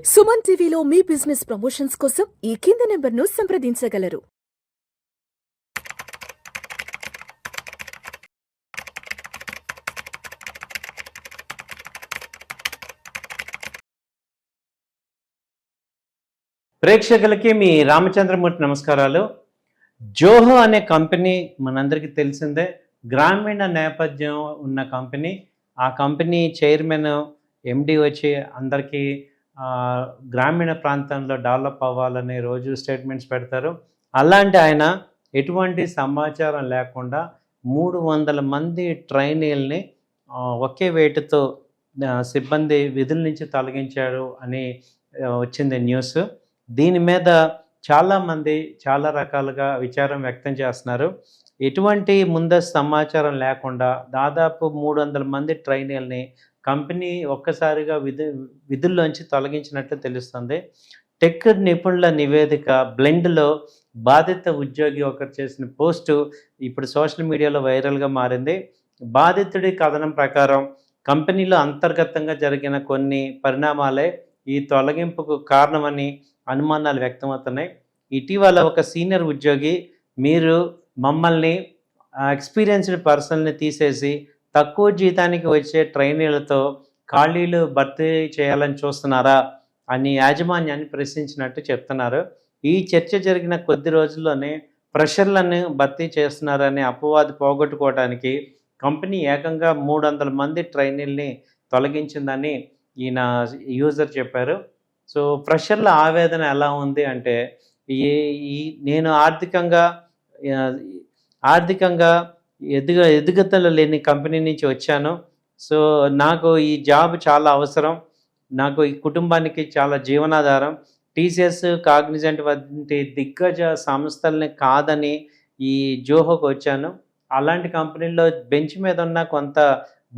సుమన్ టీవీలో మీ business promotions కోసం ఈ కింది నెంబర్ను సంప్రదించగలరు. ప్రేక్షకులకి మీ రామచంద్రమూర్తి నమస్కారాలు. జోహో అనే కంపెనీ మనందరికీ తెలిసిందే. గ్రామీణ నేపథ్యం ఉన్న కంపెనీ. ఆ కంపెనీ చైర్మన్ ఎండి వచ్చి అందరికీ గ్రామీణ ప్రాంతంలో డెవలప్ అవ్వాలని రోజు స్టేట్మెంట్స్ పెడతారు. అలాంటి ఆయన ఎటువంటి సమాచారం లేకుండా 300 మంది ట్రైనీల్ని ఒకే వేటుతో సిబ్బంది విధుల నుంచి తొలగించారు అని వచ్చింది న్యూస్. దీని మీద చాలామంది చాలా రకాలుగా విచారం వ్యక్తం చేస్తున్నారు. ఎటువంటి ముందస్తు సమాచారం లేకుండా దాదాపు 300 మంది ట్రైనీల్ని కంపెనీ ఒక్కసారిగా విధుల్లోంచి తొలగించినట్లు తెలుస్తుంది. టెక్ నిపుణుల నివేదిక బ్లెండ్లో బాధిత ఉద్యోగి ఒకరు చేసిన పోస్టు ఇప్పుడు సోషల్ మీడియాలో వైరల్గా మారింది. బాధితుడి కథనం ప్రకారం కంపెనీలో అంతర్గతంగా జరిగిన కొన్ని పరిణామాలే ఈ తొలగింపుకు కారణమని అనుమానాలు వ్యక్తమవుతున్నాయి. ఇటీవల ఒక సీనియర్ ఉద్యోగి, మీరు మమ్మల్ని ఎక్స్పీరియన్స్డ్ పర్సన్ని తీసేసి తక్కువ జీతానికి వచ్చే ట్రైనీలతో ఖాళీలు భర్తీ చేయాలని చూస్తున్నారా అని యాజమాన్యాన్ని ప్రశ్నించినట్టు చెప్తున్నారు. ఈ చర్చ జరిగిన కొద్ది రోజుల్లోనే ప్రెషర్లను భర్తీ చేస్తున్నారనే అపవాదు పోగొట్టుకోవడానికి కంపెనీ ఏకంగా 300 మంది ట్రైనీల్ని తొలగించిందని ఈయన యూజర్ చెప్పారు. సో ప్రెషర్ల ఆవేదన ఎలా ఉంది అంటే, నేను ఆర్థికంగా ఎదుగుదల లేని కంపెనీ నుంచి వచ్చాను. సో నాకు ఈ జాబ్ చాలా అవసరం, నాకు ఈ కుటుంబానికి చాలా జీవనాధారం. టీసీఎస్, కాగ్నిజెంట్ వంటి దిగ్గజ సంస్థల్ని కాదని ఈ జోహోకి వచ్చాను. అలాంటి కంపెనీల్లో బెంచ్ మీద ఉన్న కొంత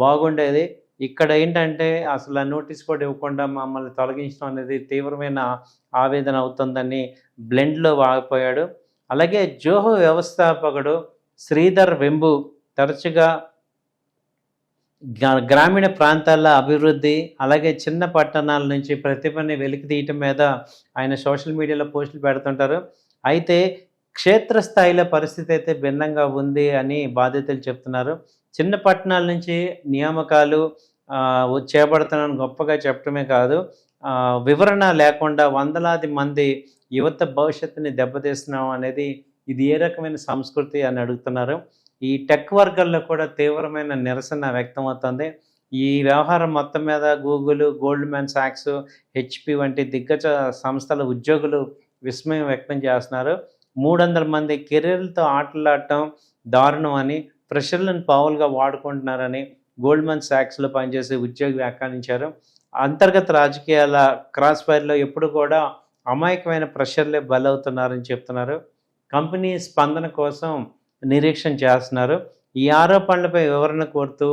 బాగుండేది. ఇక్కడ ఏంటంటే అసలు నోటీస్ కూడా ఇవ్వకుండా మమ్మల్ని తొలగించడం అనేది తీవ్రమైన ఆవేదన అవుతుందని బ్లెండ్లో వాగిపోయాడు. అలాగే జోహో వ్యవస్థాపకుడు శ్రీధర్ వెంబు తరచుగా గ్రామీణ ప్రాంతాల అభివృద్ధి, అలాగే చిన్న పట్టణాల నుంచి ప్రతిభని వెలికి తీయటం మీద ఆయన సోషల్ మీడియాలో పోస్టులు పెడుతుంటారు. అయితే క్షేత్రస్థాయిలో పరిస్థితి అయితే భిన్నంగా ఉంది అని బాధితులు చెప్తున్నారు. చిన్న పట్టణాల నుంచి నియామకాలు చేపడుతున్నాను గొప్పగా చెప్పడమే కాదు, వివరణ లేకుండా వందలాది మంది యువత భవిష్యత్తుని దెబ్బతీస్తున్నాం అనేది ఇది ఏ రకమైన సంస్కృతి అని అడుగుతున్నారు. ఈ టెక్ వర్గాల్లో కూడా తీవ్రమైన నిరసన వ్యక్తమవుతుంది. ఈ వ్యవహారం మొత్తం మీద గూగుల్, గోల్డ్‌మ్యాన్ సాక్స్, హెచ్‌పి వంటి దిగ్గజ సంస్థల ఉద్యోగులు విస్మయం వ్యక్తం చేస్తున్నారు. 300 మంది కెరీర్లతో ఆటలాడటం దారుణం అని, ప్రెషర్లను పావులుగా వాడుకుంటున్నారని గోల్డ్‌మ్యాన్ సాక్స్లో పనిచేసే ఉద్యోగి వ్యాఖ్యానించారు. అంతర్గత రాజకీయాల క్రాస్ ఫైర్లో ఎప్పుడు కూడా అమాయకమైన ప్రెషర్లే బలవుతున్నారని చెప్తున్నారు. కంపెనీ స్పందన కోసం నిరీక్షణ చేస్తున్నారు. ఈ ఆరోపణలపై వివరణ కోరుతూ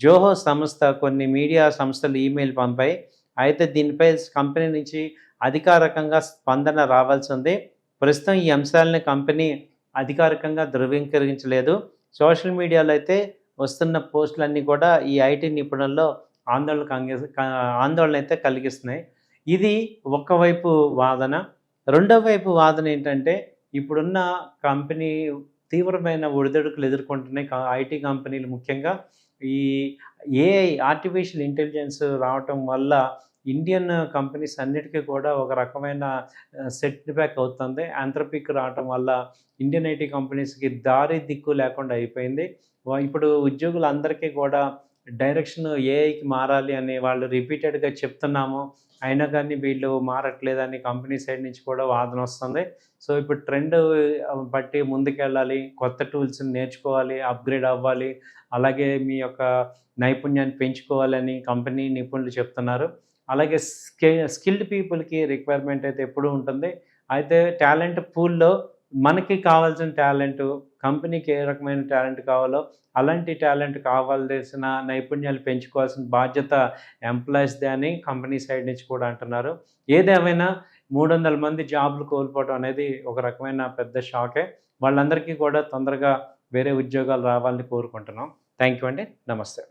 జోహో సంస్థ కొన్ని మీడియా సంస్థలు ఈమెయిల్ పంపాయి. అయితే దీనిపై కంపెనీ నుంచి అధికారికంగా స్పందన రావాల్సి ఉంది. ప్రస్తుతం ఈ అంశాలని కంపెనీ అధికారికంగా ధృవీకరించలేదు. సోషల్ మీడియాలో అయితే వస్తున్న పోస్టులన్నీ కూడా ఈ ఐటీ నిపుణుల్లో ఆందోళన అయితే కలిగిస్తున్నాయి. ఇది ఒకవైపు వాదన. రెండో వైపు వాదన ఏంటంటే, ఇప్పుడున్న కంపెనీ తీవ్రమైన ఒడిదుడుకులు ఎదుర్కొంటున్నాయి. ఐటీ కంపెనీలు ముఖ్యంగా ఈ ఏఐ, ఆర్టిఫిషియల్ ఇంటెలిజెన్స్ రావటం వల్ల ఇండియన్ కంపెనీస్ అన్నిటికీ కూడా ఒక రకమైన సెట్ బ్యాక్ అవుతుంది. ఆంథ్రోపిక్ రావటం వల్ల ఇండియన్ ఐటీ కంపెనీస్కి దారి దిక్కు లేకుండా అయిపోయింది. ఇప్పుడు ఉద్యోగులందరికీ కూడా డైరెక్షన్ ఏఐకి మారాలి అని వాళ్ళు రిపీటెడ్గా చెప్తున్నాము, అయినా కానీ వీళ్ళు మారట్లేదని కంపెనీ సైడ్ నుంచి కూడా వాదన వస్తుంది. సో ఇప్పుడు ట్రెండ్ బట్టి ముందుకెళ్ళాలి, కొత్త టూల్స్ని నేర్చుకోవాలి, అప్గ్రేడ్ అవ్వాలి, అలాగే మీ యొక్క నైపుణ్యాన్ని పెంచుకోవాలని కంపెనీ నిపుణులు చెప్తున్నారు. అలాగే స్కిల్డ్ పీపుల్కి రిక్వైర్మెంట్ అయితే ఎప్పుడూ ఉంటుంది. అయితే టాలెంట్ పూల్లో మనకి కావాల్సిన టాలెంటు, కంపెనీకి ఏ రకమైన టాలెంట్ కావాలో అలాంటి టాలెంట్ కావాల్సిన నైపుణ్యాలు పెంచుకోవాల్సిన బాధ్యత ఎంప్లాయీస్దే అని కంపెనీ సైడ్ నుంచి కూడా అంటున్నారు. ఏదేమైనా 300 మంది జాబ్లు కోల్పోవడం అనేది ఒక రకమైన పెద్ద షాకే. వాళ్ళందరికీ కూడా తొందరగా వేరే ఉద్యోగాలు రావాలని కోరుకుంటున్నాం. థ్యాంక్ యూ అండి. నమస్తే.